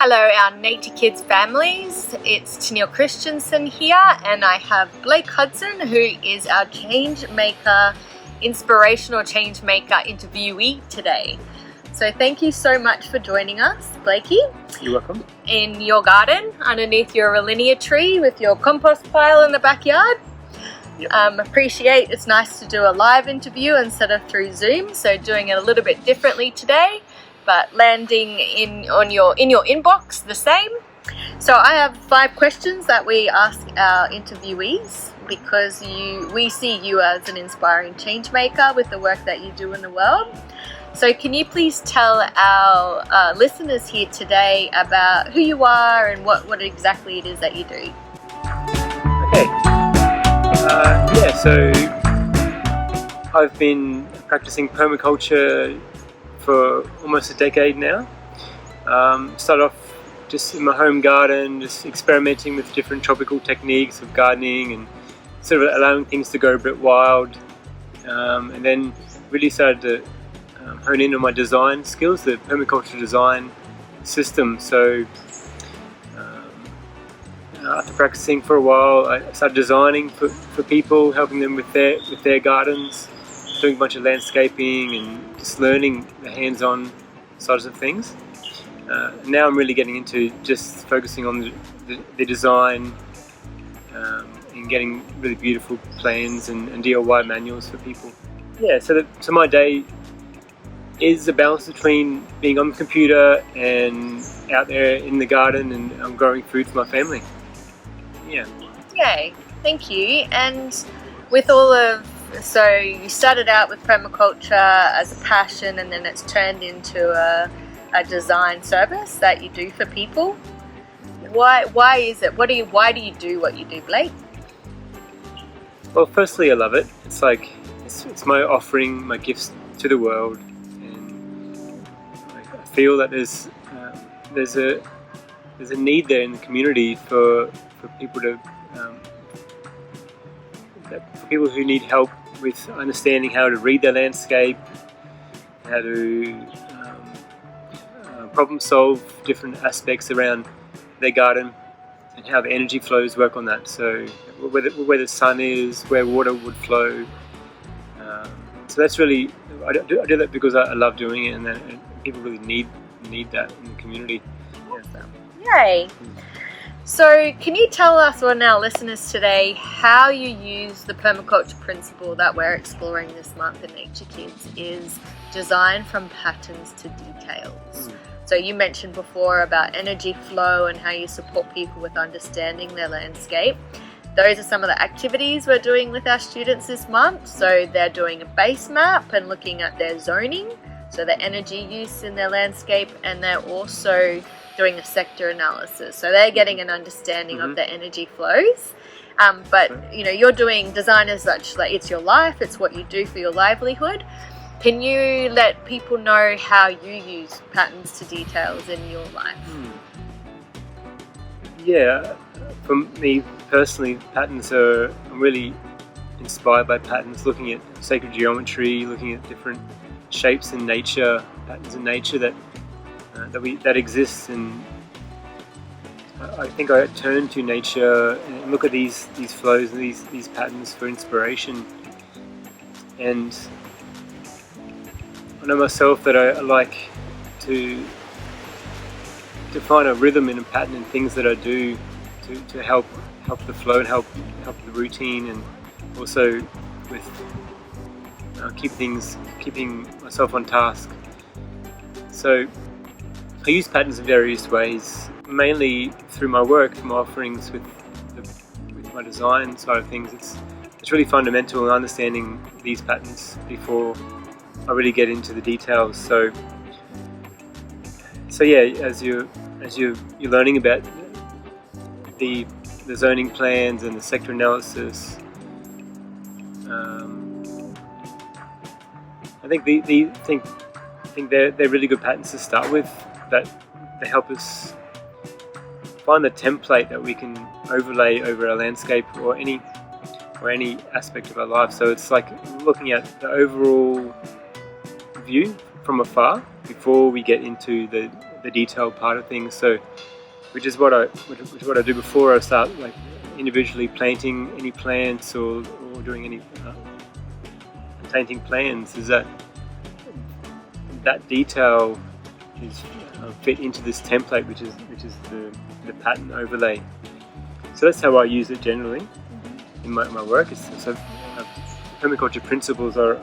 Hello, our Nature Kids families. It's Tennille Christensen here, and I have Blake Hudson, who is our change maker, inspirational change maker interviewee today. So thank you so much for joining us, Blakey. You're welcome. In your garden, underneath your Alinea tree with your compost pile in the backyard. Yep. Appreciate it's nice to do a live interview instead of through Zoom, so doing it a little bit differently today, but landing in your inbox the same. So I have 5 questions that we ask our interviewees because we see you as an inspiring change maker with the work that you do in the world. So can you please tell our listeners here today about who you are and what exactly it is that you do? Okay. So I've been practicing permaculture for almost a decade now. Started off just in my home garden, just experimenting with different tropical techniques of gardening and sort of allowing things to go a bit wild. And then really started to hone in on my design skills, the permaculture design system. So after practicing for a while, I started designing for people, helping them with their gardens, doing a bunch of landscaping and just learning the hands-on sides of things. Now I'm really getting into just focusing on the design and getting really beautiful plans and DIY manuals for people. Yeah, so my day is a balance between being on the computer and out there in the garden, and I'm growing food for my family. Yeah. Yay, thank you. And with so you started out with permaculture as a passion, and then it's turned into a design service that you do for people. Why is it? Why do you do what you do, Blake? Well, firstly, I love it. It's like it's my offering, my gifts to the world, and I feel that there's a need there in the community for people to for people who need help with understanding how to read their landscape, how to problem solve different aspects around their garden, and how the energy flows work on that. So where the sun is, where water would flow. So that's really, I do that because I love doing it, and people really need that in the community. Awesome. Yay! So can you tell us and our listeners today how you use the permaculture principle that we're exploring this month in Nature Kids is design from patterns to details. So you mentioned before about energy flow and how you support people with understanding their landscape. Those are some of the activities we're doing with our students this month. So they're doing a base map and looking at their zoning, so the energy use in their landscape, and they're also doing a sector analysis. So they're getting an understanding of the energy flows. But you're doing design as such, like it's your life, it's what you do for your livelihood. Can you let people know how you use patterns to details in your life? Yeah, for me personally, I'm really inspired by patterns, looking at sacred geometry, looking at different shapes in nature, patterns in nature that exists, and I think I turn to nature and look at these flows and these patterns for inspiration. And I know myself that I like to find a rhythm in a pattern in things that I do to help the flow and help the routine, and also with keeping myself on task. So I use patterns in various ways, mainly through my work, my offerings with my design side of things. It's really fundamental in understanding these patterns before I really get into the details. So yeah, as you're learning about the zoning plans and the sector analysis, I think they're really good patterns to start with, that they help us find the template that we can overlay over our landscape or any aspect of our life. So it's like looking at the overall view from afar before we get into the the detailed part of things. So, which is what I do before I start like individually planting any plants or doing any painting plans. Is that detail is fit into this template, which is the pattern overlay. So that's how I use it generally in my work. So permaculture principles are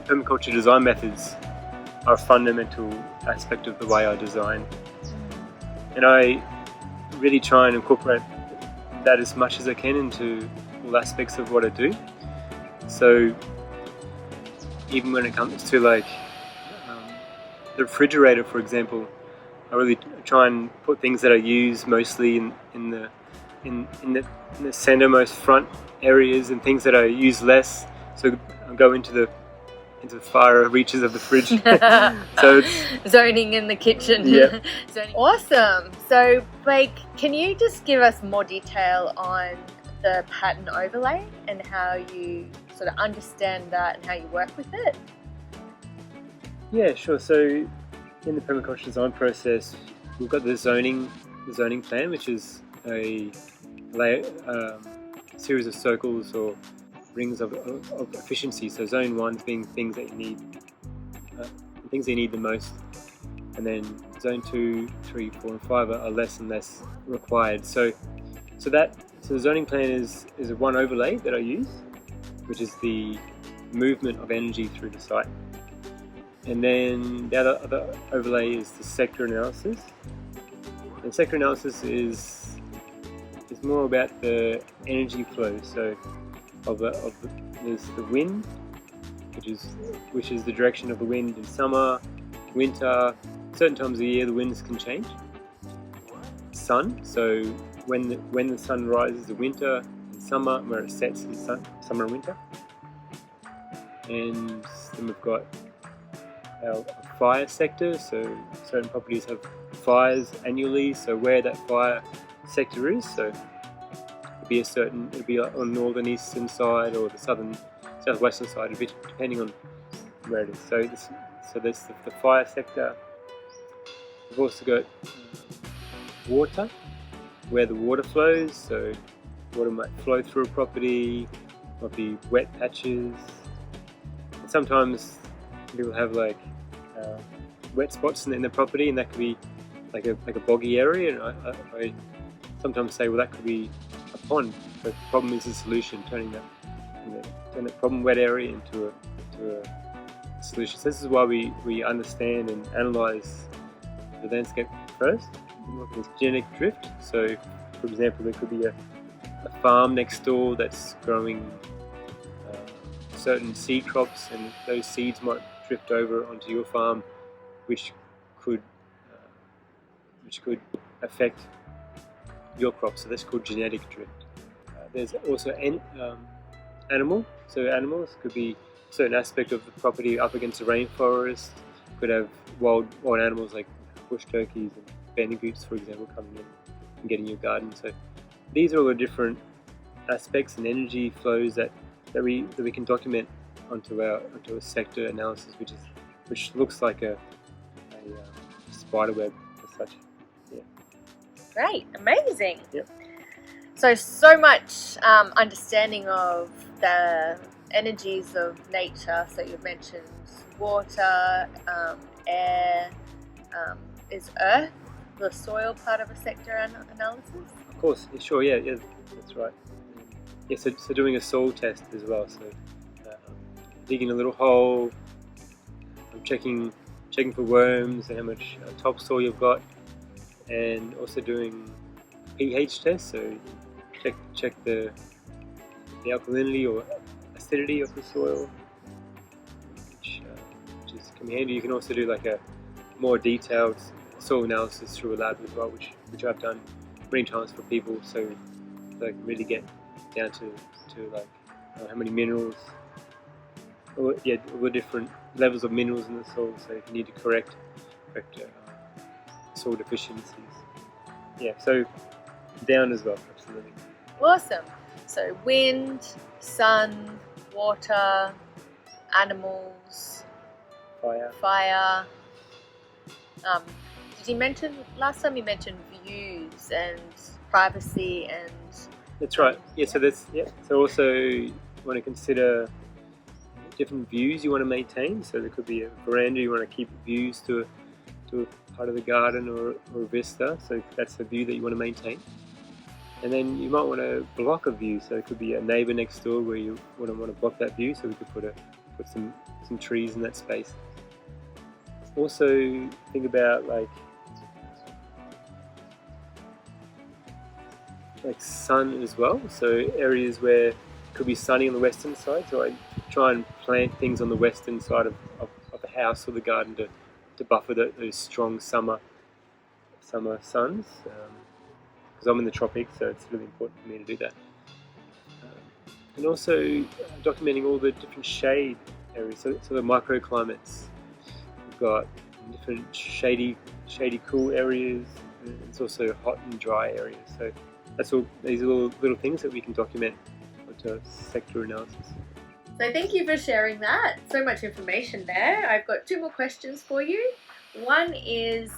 permaculture design methods are a fundamental aspect of the way I design, and I really try and incorporate that as much as I can into all aspects of what I do. So even when it comes to like the refrigerator, for example, I really try and put things that I use mostly in the centermost front areas, and things that I use less, so I go into the far reaches of the fridge. So it's zoning in the kitchen. Yeah. Awesome. So Blake, can you just give us more detail on the pattern overlay and how you sort of understand that and how you work with it? Yeah, sure. So in the permaculture design process, we've got the zoning plan, which is a series of circles or rings of efficiency. So zone 1 being things that you need the most, and then zone 2, 3, 4, and 5 are less and less required. So the zoning plan is one overlay that I use, which is the movement of energy through the site. And then the other overlay is the sector analysis. And sector analysis is more about the energy flow. So there's the wind, which is the direction of the wind in summer, winter. Certain times of the year the winds can change. Sun, so when the sun rises in winter, in summer, where it sets in summer and winter. And then we've got our fire sector, so certain properties have fires annually, so where that fire sector is, so it'll be on the northern eastern side or the southwestern side, depending on where it is. So there's the fire sector. We've also got water, where the water flows, so water might flow through a property, might be wet patches, and sometimes people have like wet spots in the property, and that could be like a boggy area, and I sometimes say, well, that could be a pond. So the problem is the solution, turning that problem wet area into a solution. So this is why we understand and analyze the landscape first. There's genetic drift. So for example, there could be a farm next door that's growing certain seed crops, and those seeds might drift over onto your farm, which could affect your crops. So that's called genetic drift. There's also animal. So animals could be a certain aspect of the property up against a rainforest. Could have wild animals like bush turkeys and bandicoots, for example, coming in and getting your garden. So these are all the different aspects and energy flows that we can document onto a sector analysis, which looks like a spider web as such. Yeah. Great, amazing. Yep. So much understanding of the energies of nature. So you've mentioned water, air. Is earth the soil part of a sector analysis? Of course, sure, yeah, that's right. Yeah, so doing a soil test as well. So digging a little hole, checking for worms and how much topsoil you've got, and also doing pH tests. So check the alkalinity or acidity of the soil, which can be handy. You can also do like a more detailed soil analysis through a lab as well, which I've done many times for people, so they can really get down to like how many minerals, all the different levels of minerals in the soil. So if you need to correct soil deficiencies, so down as well, absolutely. Awesome. So wind, sun, water, animals, Fire. Because you mentioned last time, you mentioned views and privacy and. That's right. Yeah. So So also you want to consider different views you want to maintain. So there could be a veranda, you want to keep views to a part of the garden or a vista. So that's the view that you want to maintain. And then you might want to block a view. So it could be a neighbour next door where you wouldn't want to block that view. So we could put some trees in that space. Also think about like sun as well. So areas where it could be sunny on the western side. So I try and plant things on the western side of the house or the garden to buffer those strong summer suns. Because I'm in the tropics, so it's really important for me to do that. And also documenting all the different shade areas, so the microclimates. We've got different shady cool areas, and it's also hot and dry areas. So that's all. These are all little things that we can document onto sector analysis. So thank you for sharing that. So much information there. I've got 2 more questions for you. One is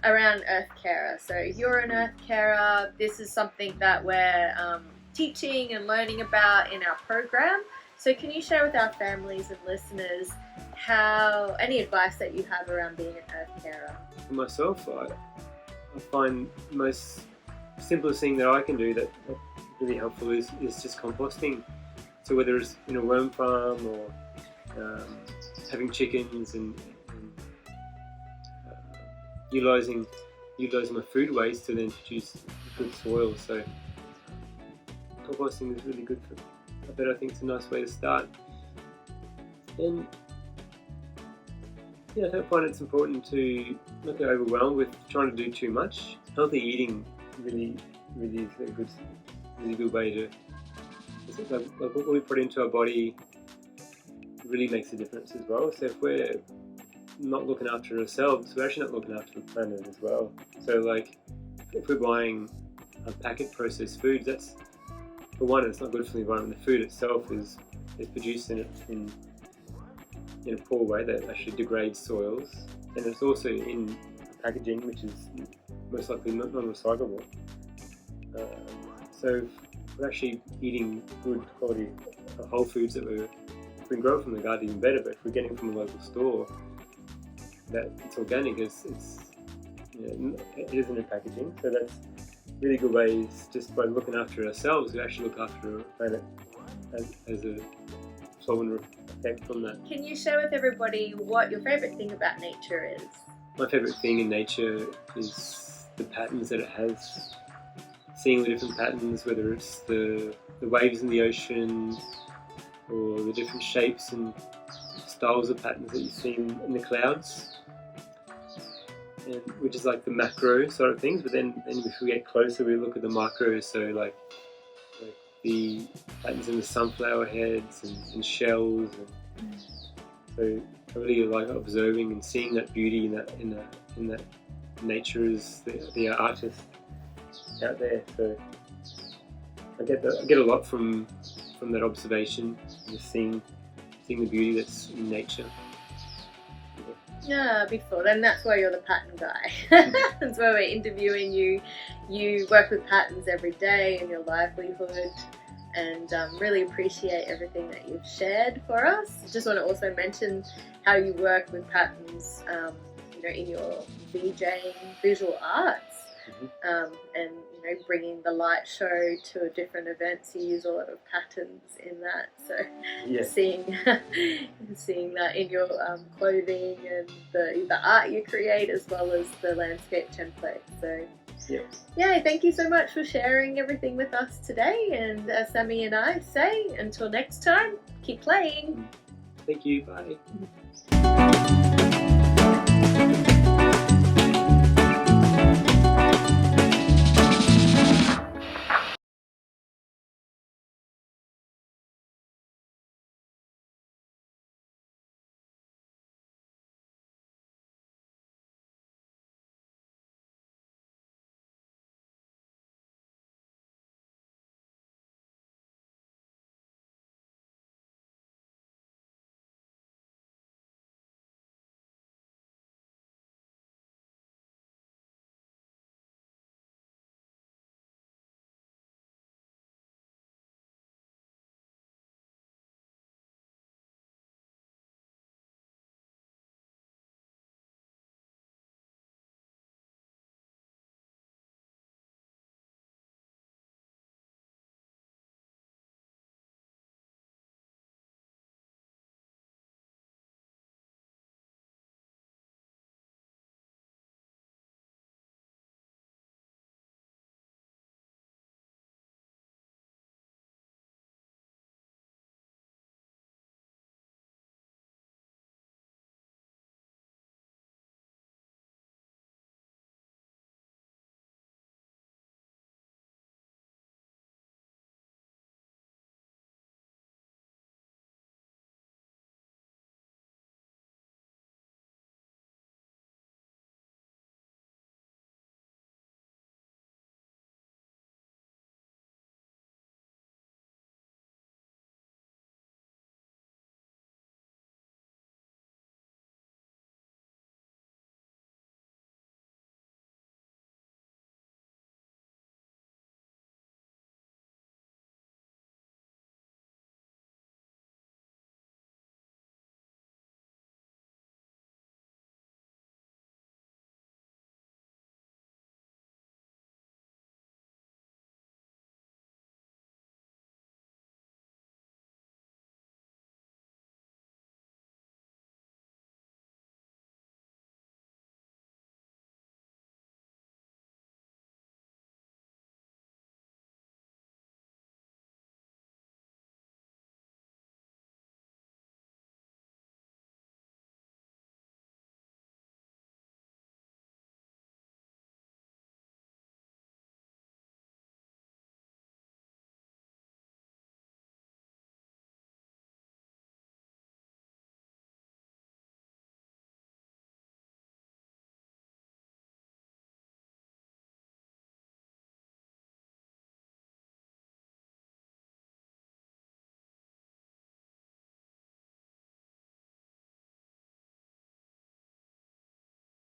around Earth Carer. So you're an Earth Carer. This is something that we're teaching and learning about in our program. So can you share with our families and listeners any advice that you have around being an Earth Carer? For myself, I find the most simplest thing that I can do that's really helpful is just composting. So whether it's in a worm farm or having chickens and utilising my food waste to then produce good soil. So composting is really good for that. I think it's a nice way to start. And I find it's important to not get overwhelmed with trying to do too much. Healthy eating really is a good way to. Like what we put into our body really makes a difference as well. So if we're not looking after ourselves, we're actually not looking after the planet as well. So like if we're buying packet processed foods, that's, for one, it's not good for the environment. The food itself is produced in a poor way that actually degrades soils, and it's also in packaging which is most likely non-recyclable. So if we're actually eating good quality whole foods that we can grow from the garden, even better. But if we're getting from a local store that it's organic, it isn't in packaging. So that's really good ways, just by looking after ourselves, we actually look after our planet as a flow-on effect from that. Can you share with everybody what your favourite thing about nature is? My favourite thing in nature is the patterns that it has. Seeing the different patterns, whether it's the waves in the ocean or the different shapes and styles of patterns that you see in the clouds, and which is like the macro sort of things. But then if we get closer, we look at the micro. So like the patterns in the sunflower heads and shells. And so I really like observing and seeing that beauty in that nature as the artist out there. So I get a lot from that observation, just seeing the beauty that's in nature. Yeah, before then, that's why you're the pattern guy. That's why we're interviewing you. You work with patterns every day in your livelihood, and really appreciate everything that you've shared for us. Just want to also mention how you work with patterns, in your VJing, visual arts. And bringing the light show to different events, you use a lot of patterns in that. So seeing that in your clothing and the art you create, as well as the landscape template. So thank you so much for sharing everything with us today. And as Sammy and I say, until next time, keep playing. Thank you. Bye.